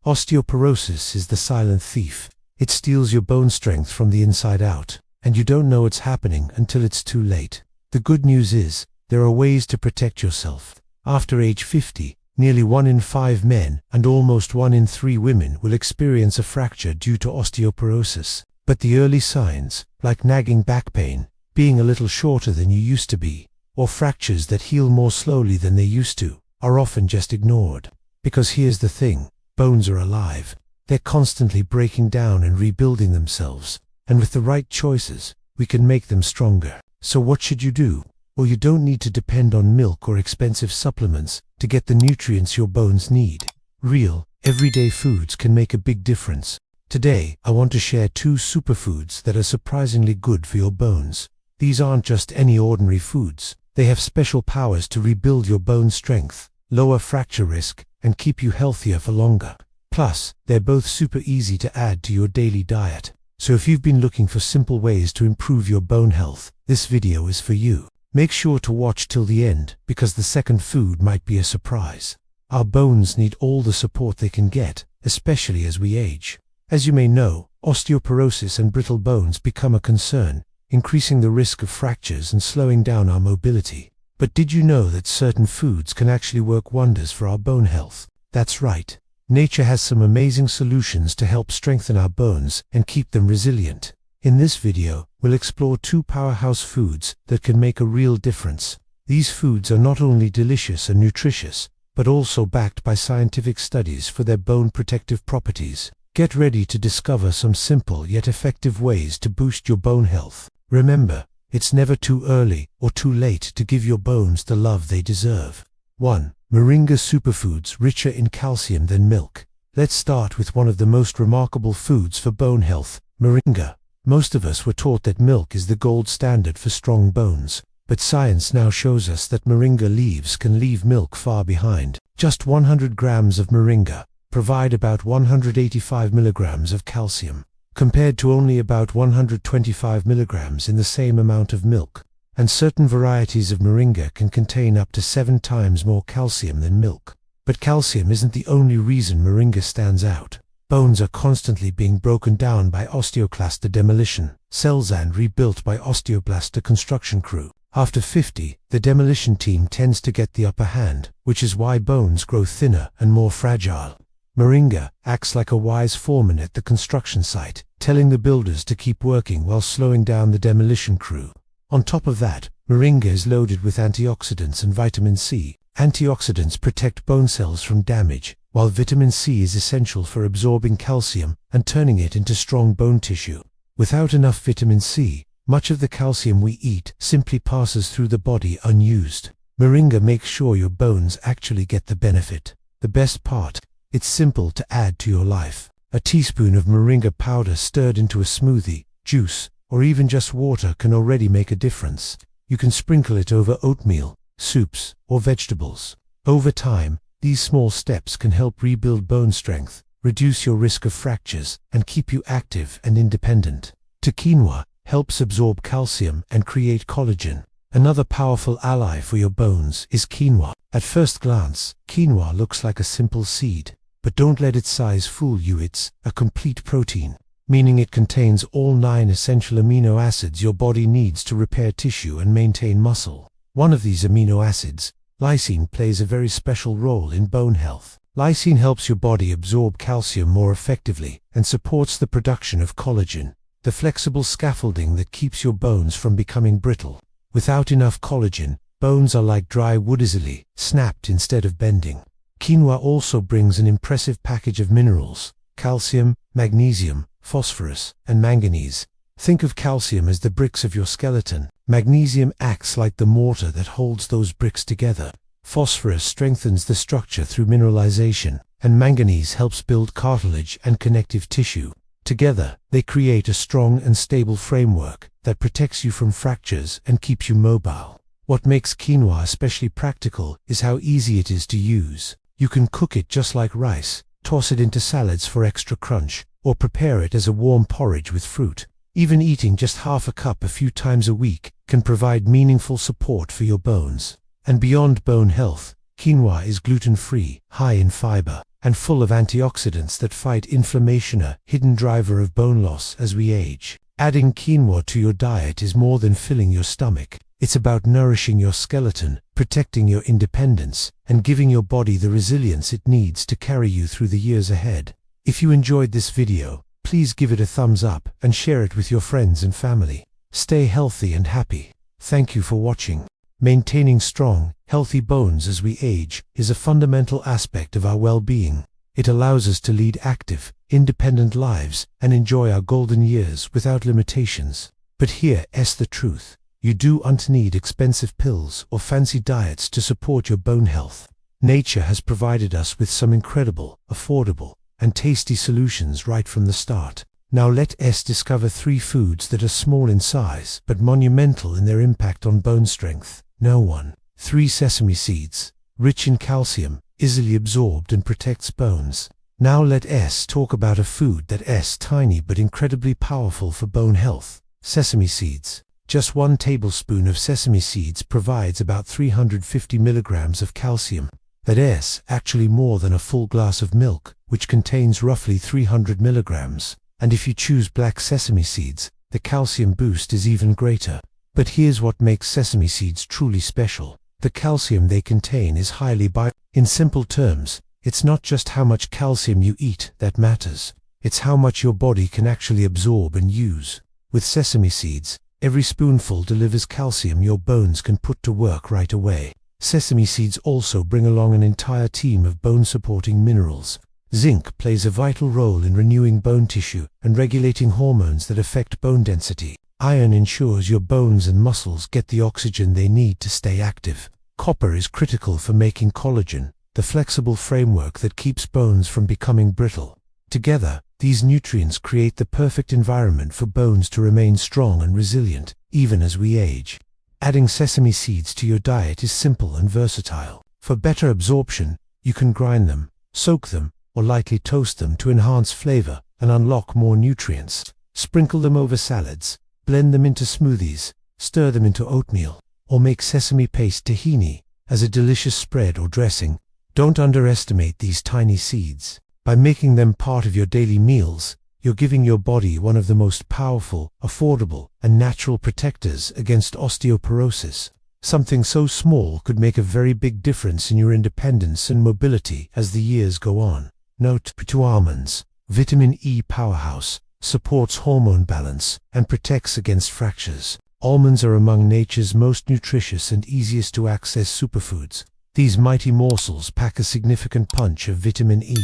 Osteoporosis is the silent thief. It steals your bone strength from the inside out, and you don't know it's happening until it's too late. The good news is, there are ways to protect yourself. After age 50, nearly 1 in 5 men and almost 1 in 3 women will experience a fracture due to osteoporosis. But the early signs, like nagging back pain, being a little shorter than you used to be, or fractures that heal more slowly than they used to, are often just ignored. Because here's the thing, bones are alive. They're constantly breaking down and rebuilding themselves, and with the right choices, we can make them stronger. So what should you do? Well, you don't need to depend on milk or expensive supplements to get the nutrients your bones need. Real, everyday foods can make a big difference. Today, I want to share 2 superfoods that are surprisingly good for your bones. These aren't just any ordinary foods. They have special powers to rebuild your bone strength, lower fracture risk, and keep you healthier for longer. Plus, they're both super easy to add to your daily diet. So if you've been looking for simple ways to improve your bone health, this video is for you. Make sure to watch till the end, because the second food might be a surprise. Our bones need all the support they can get, especially as we age. As you may know, osteoporosis and brittle bones become a concern, increasing the risk of fractures and slowing down our mobility. But did you know that certain foods can actually work wonders for our bone health? That's right. Nature has some amazing solutions to help strengthen our bones and keep them resilient. In this video, we'll explore 2 powerhouse foods that can make a real difference. These foods are not only delicious and nutritious, but also backed by scientific studies for their bone protective properties. Get ready to discover some simple yet effective ways to boost your bone health. Remember, it's never too early or too late to give your bones the love they deserve. 1. Moringa superfoods richer in calcium than milk. Let's start with one of the most remarkable foods for bone health, moringa. Most of us were taught that milk is the gold standard for strong bones, but science now shows us that moringa leaves can leave milk far behind. Just 100 grams of moringa provide about 185 milligrams of calcium, compared to only about 125 milligrams in the same amount of milk. And certain varieties of moringa can contain up to 7 times more calcium than milk. But calcium isn't the only reason moringa stands out. Bones are constantly being broken down by osteoclast demolition, cells and rebuilt by osteoblast construction crew. After 50, the demolition team tends to get the upper hand, which is why bones grow thinner and more fragile. Moringa acts like a wise foreman at the construction site, telling the builders to keep working while slowing down the demolition crew. On top of that, moringa is loaded with antioxidants and vitamin C. Antioxidants protect bone cells from damage, while vitamin C is essential for absorbing calcium and turning it into strong bone tissue. Without enough vitamin C, much of the calcium we eat simply passes through the body unused. Moringa makes sure your bones actually get the benefit. The best part? It's simple to add to your life. A teaspoon of moringa powder stirred into a smoothie, juice, or even just water can already make a difference. You can sprinkle it over oatmeal, soups, or vegetables. Over time, these small steps can help rebuild bone strength, reduce your risk of fractures, and keep you active and independent. Quinoa helps absorb calcium and create collagen. Another powerful ally for your bones is quinoa. At first glance, quinoa looks like a simple seed, but don't let its size fool you. It's a complete protein, meaning it contains all 9 essential amino acids your body needs to repair tissue and maintain muscle. One of these amino acids, lysine, plays a very special role in bone health. Lysine helps your body absorb calcium more effectively and supports the production of collagen, the flexible scaffolding that keeps your bones from becoming brittle. Without enough collagen, bones are like dry wood, easily snapped instead of bending. Quinoa also brings an impressive package of minerals: calcium, magnesium, phosphorus, and manganese. Think of calcium as the bricks of your skeleton. Magnesium acts like the mortar that holds those bricks together. Phosphorus strengthens the structure through mineralization, and manganese helps build cartilage and connective tissue. Together, they create a strong and stable framework that protects you from fractures and keeps you mobile. What makes quinoa especially practical is how easy it is to use. You can cook it just like rice, toss it into salads for extra crunch, or prepare it as a warm porridge with fruit. Even eating just half a cup a few times a week can provide meaningful support for your bones. And beyond bone health, quinoa is gluten-free, high in fiber, and full of antioxidants that fight inflammation, a hidden driver of bone loss as we age. Adding quinoa to your diet is more than filling your stomach. It's about nourishing your skeleton, protecting your independence, and giving your body the resilience it needs to carry you through the years ahead. If you enjoyed this video, please give it a thumbs up and share it with your friends and family. Stay healthy and happy. Thank you for watching. Maintaining strong, healthy bones as we age is a fundamental aspect of our well-being. It allows us to lead active, independent lives and enjoy our golden years without limitations. But here's the truth. You don't need expensive pills or fancy diets to support your bone health. Nature has provided us with some incredible, affordable, and tasty solutions right from the start. Now let's discover 3 foods that are small in size but monumental in their impact on bone strength. No. 1. 3 sesame seeds. Rich in calcium, easily absorbed and protects bones. Now let's talk about a food that's tiny but incredibly powerful for bone health. Sesame seeds. Just 1 tablespoon of sesame seeds provides about 350 milligrams of calcium. That's actually more than a full glass of milk, which contains roughly 300 milligrams. And if you choose black sesame seeds, the calcium boost is even greater. But here's what makes sesame seeds truly special. The calcium they contain is highly In simple terms, it's not just how much calcium you eat that matters. It's how much your body can actually absorb and use. With sesame seeds, every spoonful delivers calcium your bones can put to work right away. Sesame seeds also bring along an entire team of bone-supporting minerals. Zinc plays a vital role in renewing bone tissue and regulating hormones that affect bone density. Iron ensures your bones and muscles get the oxygen they need to stay active. Copper is critical for making collagen, the flexible framework that keeps bones from becoming brittle. Together, these nutrients create the perfect environment for bones to remain strong and resilient, even as we age. Adding sesame seeds to your diet is simple and versatile. For better absorption, you can grind them, soak them, or lightly toast them to enhance flavor and unlock more nutrients. Sprinkle them over salads, blend them into smoothies, stir them into oatmeal, or make sesame paste tahini as a delicious spread or dressing. Don't underestimate these tiny seeds. By making them part of your daily meals, you're giving your body one of the most powerful, affordable, and natural protectors against osteoporosis. Something so small could make a very big difference in your independence and mobility as the years go on. Note: 2 almonds. Vitamin E powerhouse, supports hormone balance, and protects against fractures. Almonds are among nature's most nutritious and easiest to access superfoods. These mighty morsels pack a significant punch of vitamin E,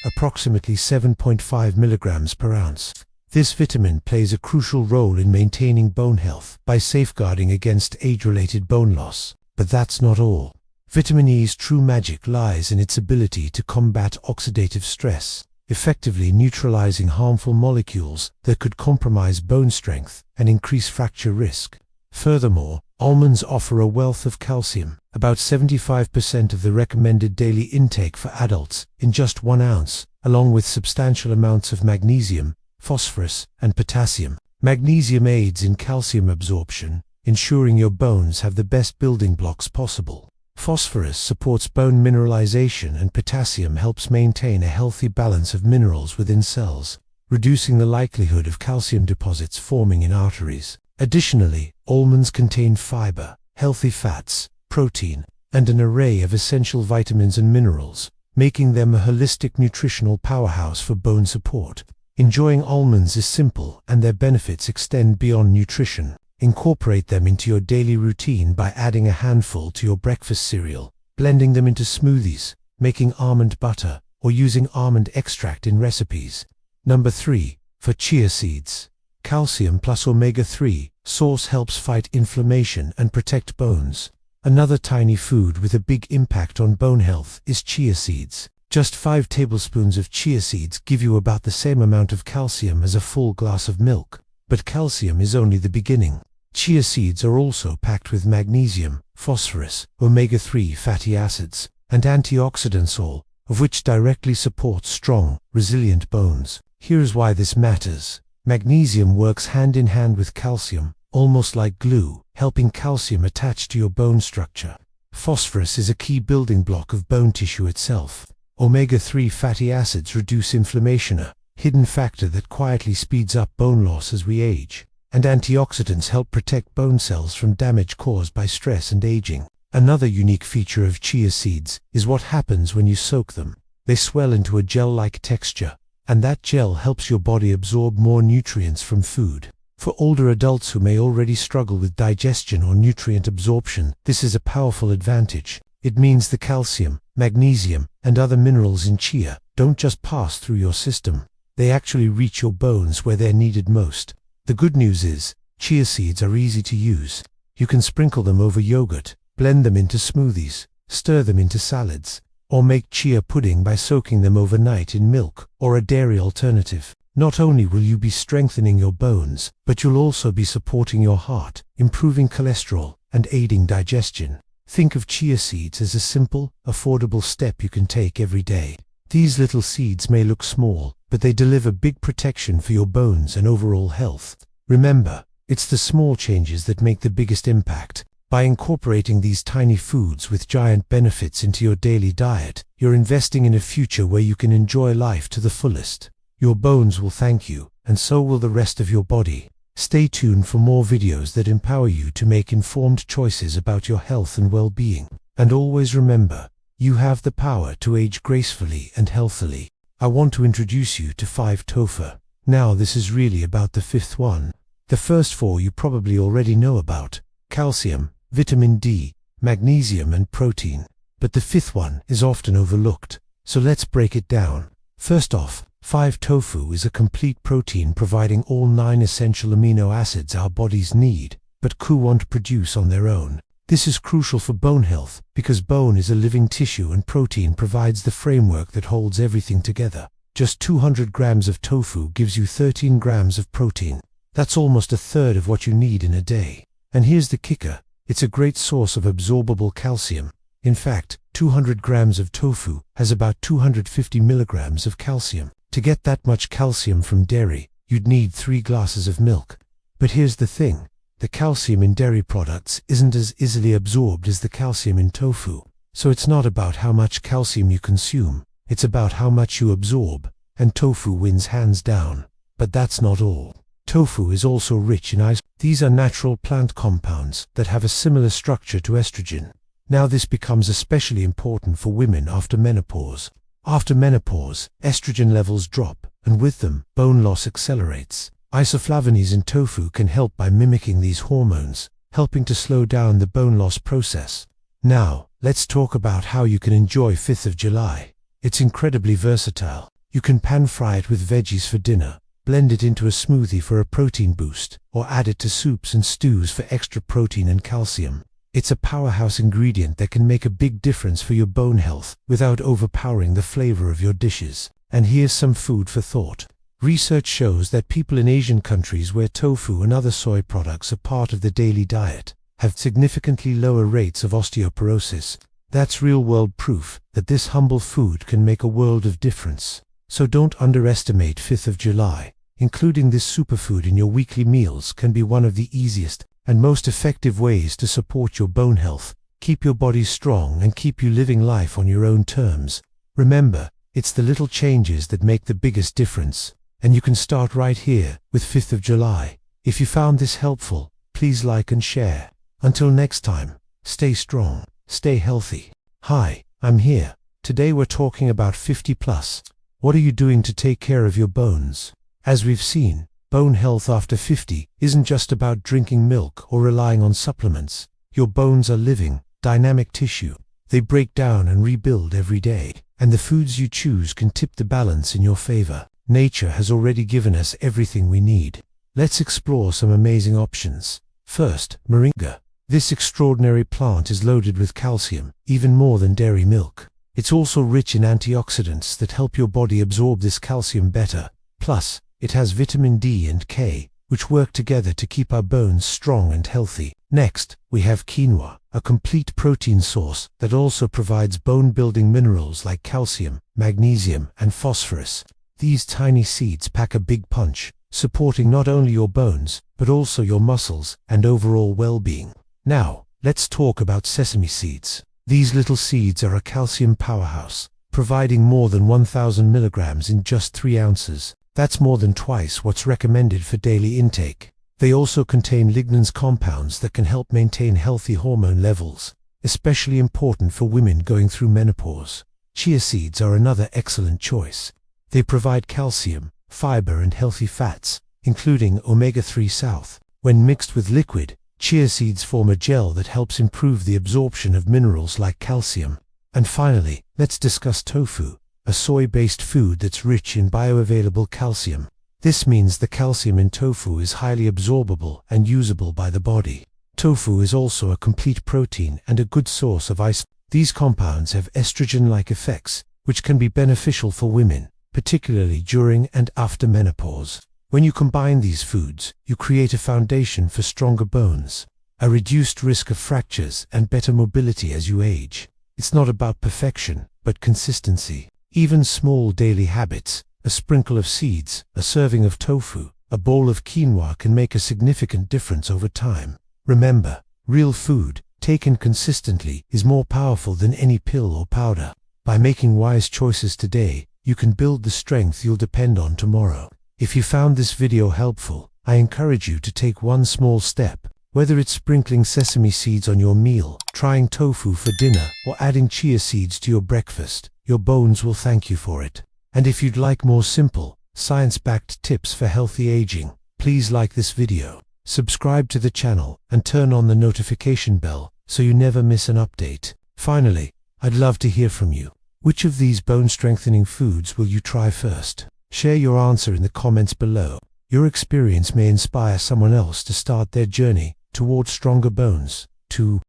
approximately 7.5 milligrams per ounce. This vitamin plays a crucial role in maintaining bone health by safeguarding against age-related bone loss. But that's not all. Vitamin E's true magic lies in its ability to combat oxidative stress, effectively neutralizing harmful molecules that could compromise bone strength and increase fracture risk. Furthermore, almonds offer a wealth of calcium, about 75% of the recommended daily intake for adults in just 1 ounce, along with substantial amounts of magnesium, phosphorus, and potassium. Magnesium aids in calcium absorption, ensuring your bones have the best building blocks possible. Phosphorus supports bone mineralization, and potassium helps maintain a healthy balance of minerals within cells, reducing the likelihood of calcium deposits forming in arteries. Additionally, almonds contain fiber, healthy fats, protein, and an array of essential vitamins and minerals, making them a holistic nutritional powerhouse for bone support. Enjoying almonds is simple, and their benefits extend beyond nutrition. Incorporate them into your daily routine by adding a handful to your breakfast cereal, blending them into smoothies, making almond butter, or using almond extract in recipes. Number 3. For chia seeds. Calcium plus omega-3 source helps fight inflammation and protect bones. Another tiny food with a big impact on bone health is chia seeds. Just 5 tablespoons of chia seeds give you about the same amount of calcium as a full glass of milk. But calcium is only the beginning. Chia seeds are also packed with magnesium, phosphorus, omega-3 fatty acids, and antioxidants, all of which directly support strong, resilient bones. Here's why this matters. Magnesium works hand in hand with calcium, almost like glue, helping calcium attach to your bone structure. Phosphorus is a key building block of bone tissue itself. Omega-3 fatty acids reduce inflammation, a hidden factor that quietly speeds up bone loss as we age. And antioxidants help protect bone cells from damage caused by stress and aging. Another unique feature of chia seeds is what happens when you soak them. They swell into a gel-like texture, and that gel helps your body absorb more nutrients from food. For older adults who may already struggle with digestion or nutrient absorption, this is a powerful advantage. It means the calcium, magnesium, and other minerals in chia don't just pass through your system. They actually reach your bones where they're needed most. The good news is, chia seeds are easy to use. You can sprinkle them over yogurt, blend them into smoothies, stir them into salads, or make chia pudding by soaking them overnight in milk or a dairy alternative. Not only will you be strengthening your bones, but you'll also be supporting your heart, improving cholesterol, and aiding digestion. Think of chia seeds as a simple, affordable step you can take every day. These little seeds may look small, but they deliver big protection for your bones and overall health. Remember, it's the small changes that make the biggest impact. By incorporating these tiny foods with giant benefits into your daily diet, you're investing in a future where you can enjoy life to the fullest. Your bones will thank you, and so will the rest of your body. Stay tuned for more videos that empower you to make informed choices about your health and well-being. And always remember, you have the power to age gracefully and healthily. I want to introduce you to 5 tofu. Now this is really about the 5th one. The first 4 you probably already know about: calcium, vitamin D, magnesium, and protein. But the 5th one is often overlooked, so let's break it down. First off, 5 tofu is a complete protein providing all 9 essential amino acids our bodies need, but won't produce on their own. This is crucial for bone health, because bone is a living tissue and protein provides the framework that holds everything together. Just 200 grams of tofu gives you 13 grams of protein. That's almost a third of what you need in a day. And here's the kicker: it's a great source of absorbable calcium. In fact, 200 grams of tofu has about 250 milligrams of calcium. To get that much calcium from dairy, you'd need 3 glasses of milk. But here's the thing: the calcium in dairy products isn't as easily absorbed as the calcium in tofu. So it's not about how much calcium you consume, it's about how much you absorb, and tofu wins hands down. But that's not all. Tofu is also rich in isoproteins. These are natural plant compounds that have a similar structure to estrogen. Now this becomes especially important for women after menopause. After menopause, estrogen levels drop, and with them, bone loss accelerates. Isoflavones in tofu can help by mimicking these hormones, helping to slow down the bone loss process. Now, let's talk about how you can enjoy 5th of July. It's incredibly versatile. You can pan-fry it with veggies for dinner, blend it into a smoothie for a protein boost, or add it to soups and stews for extra protein and calcium. It's a powerhouse ingredient that can make a big difference for your bone health without overpowering the flavor of your dishes. And here's some food for thought. Research shows that people in Asian countries where tofu and other soy products are part of the daily diet have significantly lower rates of osteoporosis. That's real-world proof that this humble food can make a world of difference. So don't underestimate 5th of July. Including this superfood in your weekly meals can be one of the easiest and most effective ways to support your bone health, keep your body strong, and keep you living life on your own terms. Remember, it's the little changes that make the biggest difference, and you can start right here with 5th of July. If you found this helpful, please like and share. Until next time, stay strong, stay healthy. Hi, I'm here. Today we're talking about 50+. What are you doing to take care of your bones? As we've seen, bone health after 50 isn't just about drinking milk or relying on supplements. Your bones are living, dynamic tissue. They break down and rebuild every day, and the foods you choose can tip the balance in your favor. Nature has already given us everything we need. Let's explore some amazing options. First, moringa. This extraordinary plant is loaded with calcium, even more than dairy milk. It's also rich in antioxidants that help your body absorb this calcium better. Plus, it has vitamin D and K, which work together to keep our bones strong and healthy. Next, we have quinoa, a complete protein source that also provides bone-building minerals like calcium, magnesium, and phosphorus. These tiny seeds pack a big punch, supporting not only your bones, but also your muscles and overall well-being. Now, let's talk about sesame seeds. These little seeds are a calcium powerhouse. providing more than 1,000 milligrams in just 3 ounces. That's more than twice what's recommended for daily intake. They also contain lignans compounds that can help maintain healthy hormone levels, especially important for women going through menopause. Chia seeds are another excellent choice. They provide calcium, fiber and healthy fats, including omega-3 south. When mixed with liquid, chia seeds form a gel that helps improve the absorption of minerals like calcium. And finally, let's discuss tofu, a soy-based food that's rich in bioavailable calcium. This means the calcium in tofu is highly absorbable and usable by the body. Tofu is also a complete protein and a good source of ice. These compounds have estrogen-like effects, which can be beneficial for women, particularly during and after menopause. When you combine these foods, you create a foundation for stronger bones, a reduced risk of fractures, and better mobility as you age. It's not about perfection, but consistency. Even small daily habits, a sprinkle of seeds, a serving of tofu, a bowl of quinoa can make a significant difference over time. Remember, real food, taken consistently, is more powerful than any pill or powder. By making wise choices today, you can build the strength you'll depend on tomorrow. If you found this video helpful, I encourage you to take one small step. Whether it's sprinkling sesame seeds on your meal, trying tofu for dinner, or adding chia seeds to your breakfast, your bones will thank you for it. And if you'd like more simple, science-backed tips for healthy aging, please like this video, subscribe to the channel, and turn on the notification bell so you never miss an update. Finally, I'd love to hear from you. Which of these bone-strengthening foods will you try first? Share your answer in the comments below. Your experience may inspire someone else to start their journey towards stronger bones, too.